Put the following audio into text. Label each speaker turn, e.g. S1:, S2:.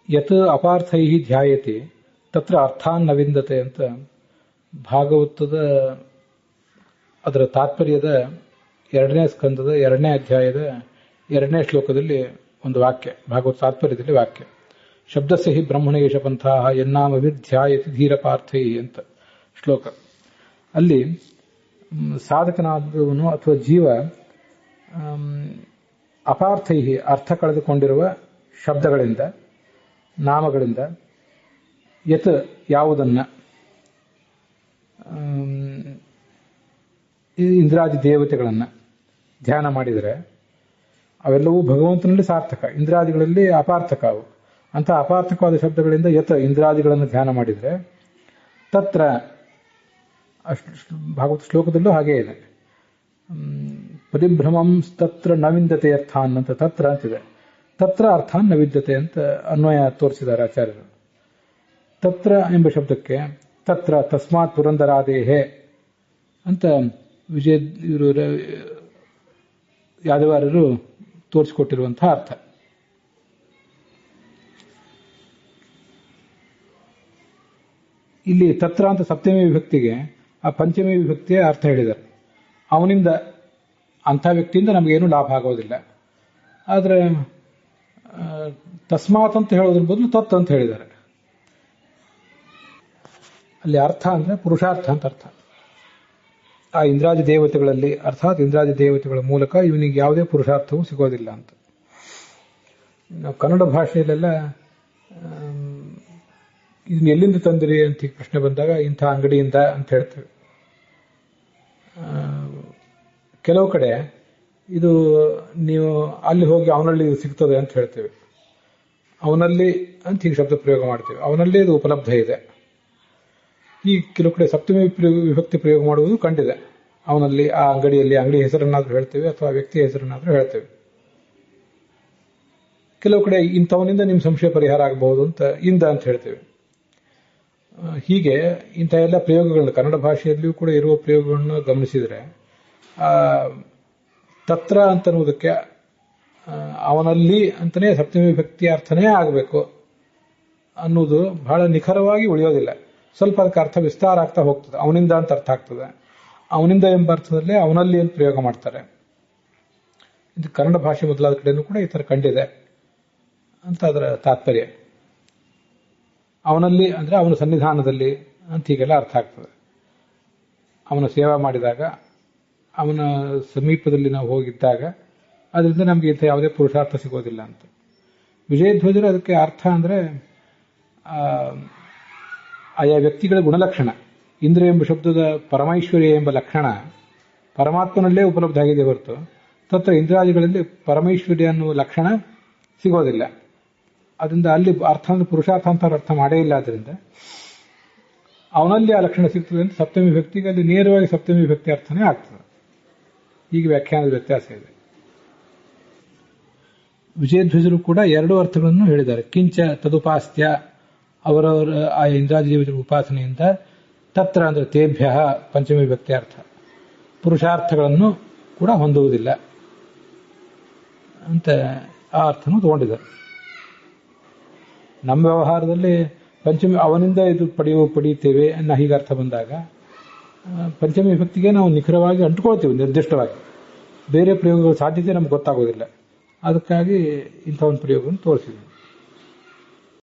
S1: ಯತ್ ಅಪಾರ್ಥೈ ಧ್ಯಾಯತೆ ತತ್ರ ಅರ್ಥಾನ್ ನ ವಿಂದತೆ ಅಂತ ಭಾಗವತದ ಅದರ ತಾತ್ಪರ್ಯದ 2ನೇ ಸ್ಕಂದದ 2ನೇ ಅಧ್ಯಾಯದ 2ನೇ ಶ್ಲೋಕದಲ್ಲಿ ಒಂದು ವಾಕ್ಯ, ಭಾಗವತ ತಾತ್ಪರ್ಯದಲ್ಲಿ ವಾಕ್ಯ. ಶಬ್ದಸ್ಯ ಹಿ ಬ್ರಹ್ಮಣೇಶ ಪಂಥಾಃ ಯನ್ನಾಮಭಿಧ್ಯಾಯತಿ ಧೀರಪಾರ್ಥೈ ಅಂತ ಶ್ಲೋಕ. ಅಲ್ಲಿ ಸಾಧಕನಾದವನು ಅಥವಾ ಜೀವ ಅಪಾರ್ಥೈ ಅರ್ಥ ಕಳೆದುಕೊಂಡಿರುವ ಶಬ್ದಗಳಿಂದ, ನಾಮಗಳಿಂದ, ಯತ್ ಯಾವುದನ್ನ, ಇಂದ್ರಾದಿ ದೇವತೆಗಳನ್ನು ಧ್ಯಾನ ಮಾಡಿದರೆ ಅವೆಲ್ಲವೂ ಭಗವಂತನಲ್ಲಿ ಸಾರ್ಥಕ, ಇಂದ್ರಾದಿಗಳಲ್ಲಿ ಅಪಾರ್ಥಕ. ಅವು ಅಂತ ಅಪಾರ್ಥಕವಾದ ಶಬ್ದಗಳಿಂದ ಯತ್ ಇಂದ್ರಾದಿಗಳನ್ನು ಧ್ಯಾನ ಮಾಡಿದರೆ ತತ್ರ, ಭಾಗವತ ಶ್ಲೋಕದಲ್ಲೂ ಹಾಗೇ ಇದೆ, ಪರಿಭ್ರಮಂ ತತ್ರ ನ ವಿಂದತೆ ಅರ್ಥಾನ್ ಅಂತ ತತ್ರ ಅಂತಿದೆ. ತತ್ರ ಅರ್ಥಾನ್ ನ ವಿದ್ಯತೆ ಅಂತ ಅನ್ವಯ ತೋರಿಸಿದ್ದಾರೆ ಆಚಾರ್ಯರು. ತತ್ರ ಎಂಬ ಶಬ್ದಕ್ಕೆ ತತ್ರ ತಸ್ಮಾತ್ ಪುರಂದರಾದೇಹೆ ಅಂತ ಯಾದವಾರರು ತೋರಿಸಿಕೊಟ್ಟಿರುವಂತಹ ಅರ್ಥ. ಇಲ್ಲಿ ತತ್ರ ಅಂತ ಸಪ್ತಮಿ ವಿಭಕ್ತಿಗೆ ಆ ಪಂಚಮಿ ವಿಭಕ್ತಿಯ ಅರ್ಥ ಹೇಳಿದ್ದಾರೆ. ಅವನಿಂದ, ಅಂಥ ವ್ಯಕ್ತಿಯಿಂದ ನಮಗೇನು ಲಾಭ ಆಗೋದಿಲ್ಲ. ಆದರೆ ತಸ್ಮಾತ್ ಅಂತ ಹೇಳೋದ್ರ ಬದಲು ತತ್ ಅಂತ ಹೇಳಿದ್ದಾರೆ. ಅಲ್ಲಿ ಅರ್ಥ ಅಂದ್ರೆ ಪುರುಷಾರ್ಥ ಅಂತ ಅರ್ಥ. ಆ ಇಂದ್ರಾದಿ ದೇವತೆಗಳಲ್ಲಿ, ಅರ್ಥಾತ್ ಇಂದ್ರಾದಿ ದೇವತೆಗಳ ಮೂಲಕ ಇವನಿಗೆ ಯಾವುದೇ ಪುರುಷಾರ್ಥವೂ ಸಿಗೋದಿಲ್ಲ ಅಂತ. ನಾವು ಕನ್ನಡ ಭಾಷೆಯಲ್ಲೆಲ್ಲ ಇದನ್ನ ಎಲ್ಲಿಂದ ತಂದಿರಿ ಅಂತ ಪ್ರಶ್ನೆ ಬಂದಾಗ ಇಂಥ ಅಂಗಡಿಯಿಂದ ಅಂತ ಹೇಳ್ತೇವೆ. ಕೆಲವು ಕಡೆ ಇದು ನೀವು ಅಲ್ಲಿ ಹೋಗಿ ಅವನಲ್ಲಿ ಸಿಗ್ತದೆ ಅಂತ ಹೇಳ್ತೇವೆ. ಅವನಲ್ಲಿ ಅಂತ ಈಗ ಶಬ್ದ ಪ್ರಯೋಗ ಮಾಡ್ತೇವೆ. ಅವನಲ್ಲಿ ಇದು ಉಪಲಬ್ಧ ಇದೆ. ಈ ಕೆಲವು ಕಡೆ ಸಪ್ತಮಿ ವಿಭಕ್ತಿ ಪ್ರಯೋಗ ಮಾಡುವುದು ಕಂಡಿದೆ. ಅವನಲ್ಲಿ, ಆ ಅಂಗಡಿಯಲ್ಲಿ, ಅಂಗಡಿ ಹೆಸರನ್ನಾದ್ರೂ ಹೇಳ್ತೇವೆ ಅಥವಾ ವ್ಯಕ್ತಿಯ ಹೆಸರನ್ನಾದ್ರೂ ಹೇಳ್ತೇವೆ. ಕೆಲವು ಕಡೆ ಇಂಥವನಿಂದ ನಿಮ್ಮ ಸಂಶಯ ಪರಿಹಾರ ಆಗಬಹುದು ಅಂತ ಇಂದ ಅಂತ ಹೇಳ್ತೇವೆ. ಹೀಗೆ ಇಂಥ ಎಲ್ಲ ಪ್ರಯೋಗಗಳನ್ನ ಕನ್ನಡ ಭಾಷೆಯಲ್ಲಿಯೂ ಕೂಡ ಇರುವ ಪ್ರಯೋಗಗಳನ್ನು ಗಮನಿಸಿದರೆ ತತ್ರ ಅಂತನ್ನುವುದಕ್ಕೆ ಅವನಲ್ಲಿ ಅಂತಲೇ ಸಪ್ತಮಿ ವಿಭಕ್ತಿ ಅರ್ಥನೇ ಆಗಬೇಕು ಅನ್ನೋದು ಬಹಳ ನಿಖರವಾಗಿ ಉಳಿಯೋದಿಲ್ಲ. ಸ್ವಲ್ಪ ಅದಕ್ಕೆ ಅರ್ಥ ವಿಸ್ತಾರ ಆಗ್ತಾ ಹೋಗ್ತದೆ. ಅವನಿಂದ ಅಂತ ಅರ್ಥ ಆಗ್ತದೆ. ಅವನಿಂದ ಎಂಬ ಅರ್ಥದಲ್ಲೇ ಅವನಲ್ಲಿ ಅಂತ ಪ್ರಯೋಗ ಮಾಡ್ತಾರೆ. ಇದು ಕನ್ನಡ ಭಾಷೆ ಮೊದಲಾದ ಕಡೆನೂ ಕೂಡ ಈ ಥರ ಕಂಡಿದೆ ಅಂತ ಅದರ ತಾತ್ಪರ್ಯ. ಅವನಲ್ಲಿ ಅಂದ್ರೆ ಅವನ ಸನ್ನಿಧಾನದಲ್ಲಿ ಅಂತ ಹೀಗೆಲ್ಲ ಅರ್ಥ ಆಗ್ತದೆ. ಅವನ ಸೇವಾ ಮಾಡಿದಾಗ, ಅವನ ಸಮೀಪದಲ್ಲಿ ನಾವು ಹೋಗಿದ್ದಾಗ ಅದರಿಂದ ನಮಗೆ ಇಂಥ ಯಾವುದೇ ಪುರುಷಾರ್ಥ ಸಿಗೋದಿಲ್ಲ ಅಂತ. ವಿಜಯಧ್ವಜರು ಅದಕ್ಕೆ ಅರ್ಥ ಅಂದ್ರೆ ಆಯಾ ವ್ಯಕ್ತಿಗಳ ಗುಣಲಕ್ಷಣ. ಇಂದ್ರ ಎಂಬ ಶಬ್ದದ ಪರಮೈಶ್ವರ್ಯ ಎಂಬ ಲಕ್ಷಣ ಪರಮಾತ್ಮನಲ್ಲೇ ಉಪಲಬ್ಧ ಆಗಿದೆ ಹೊರತು ತತ್ರ ಇಂದ್ರಾದಿಗಳಲ್ಲಿ ಪರಮೈಶ್ವರ್ಯ ಅನ್ನುವ ಲಕ್ಷಣ ಸಿಗೋದಿಲ್ಲ. ಅದರಿಂದ ಅಲ್ಲಿ ಅರ್ಥ ಅಂದ್ರೆ ಪುರುಷಾರ್ಥ ಅಂತ ಅರ್ಥ ಮಾಡೇ ಇಲ್ಲ. ಅದರಿಂದ ಅವನಲ್ಲಿ ಆ ಲಕ್ಷಣ ಸಿಗ್ತದೆ ಅಂತ ಸಪ್ತಮಿ ವಿಭಕ್ತಿಗೆ ಅಲ್ಲಿ ನೇರವಾಗಿ ಸಪ್ತಮಿ ವಿಭಕ್ತಿ ಅರ್ಥನೇ ಆಗ್ತದೆ. ಹೀಗೆ ವ್ಯಾಖ್ಯಾನದ ವ್ಯತ್ಯಾಸ ಇದೆ. ವಿಜಯಧ್ವಜರು ಕೂಡ 2 ಅರ್ಥಗಳನ್ನು ಹೇಳಿದ್ದಾರೆ. ಕಿಂಚ ತದುಪಾಸ್ತ್ಯ, ಅವರವರ ಆ ಇಂದ್ರಾದಿ ದೇವತೆಗಳ ಉಪಾಸನೆಯಿಂದ, ತತ್ರ ಅಂದ್ರೆ ತೇಭ್ಯ ಪಂಚಮಿ ವಿಭಕ್ತಿ ಅರ್ಥ, ಪುರುಷಾರ್ಥಗಳನ್ನು ಕೂಡ ಹೊಂದುವುದಿಲ್ಲ ಅಂತ ಆ ಅರ್ಥನೂ ತಗೊಂಡಿದ್ದಾರೆ. ನಮ್ಮ ವ್ಯವಹಾರದಲ್ಲಿ ಪಂಚಮಿ ಅವನಿಂದ ಇದು ಪಡೆಯುತ್ತೇವೆ ಅನ್ನೋ ಹೀಗೆ ಅರ್ಥ ಬಂದಾಗ ಪಂಚಮಿ ವಿಭಕ್ತಿಗೆ ನಾವು ನಿಖರವಾಗಿ ಅಂಟುಕೊಳ್ತೀವಿ ನಿರ್ದಿಷ್ಟವಾಗಿ. ಬೇರೆ ಪ್ರಯೋಗಗಳ ಸಾಧ್ಯತೆ ನಮ್ಗೆ ಗೊತ್ತಾಗೋದಿಲ್ಲ. ಅದಕ್ಕಾಗಿ ಇಂಥ ಒಂದು ಪ್ರಯೋಗವನ್ನು ತೋರಿಸಿದ್ವಿ.